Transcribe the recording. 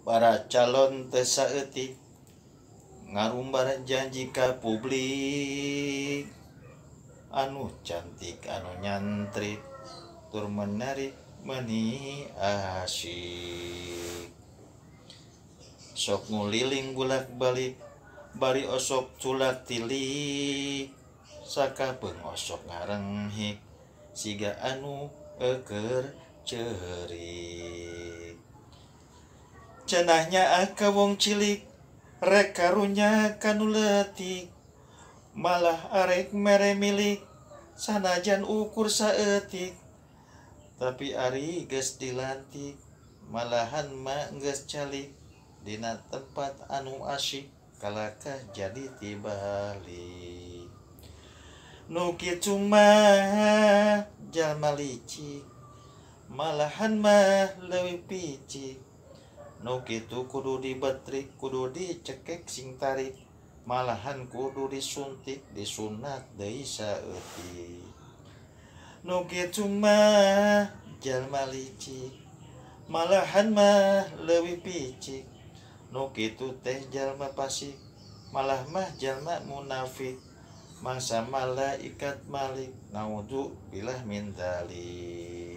Para calon teu saeutik ngarumbar janji ka publik, anu cantik anu nyantrik tur menarik meuni asyik. Sok nguliling bulak-balik bari osok culak tilik, sakabeung osok ngarenghik siga anu eukeur ceurik. Cenahnya ka wong cilik rek karunya kanu leutik, malah arek mere milik sanajan ukur saeutik. Tapi ari geus dilantik malahan mah geus calik, dina tempat anu asyik kalakah jadi tibalik. Nu kitu mah jalma licik, malahan mah leuwih picik. Nu kitu kudu dibetrik, kudu dicekek sing tarik, malahan kudu disuntik, disunat deui saeutik. Nu kitu mah jalma licik, malahan mah leuwih picik. Nu kitu teh jalma fasik, malah mah jalma munafik. Mangsa malaikat malik, naudzubillah min dzalik.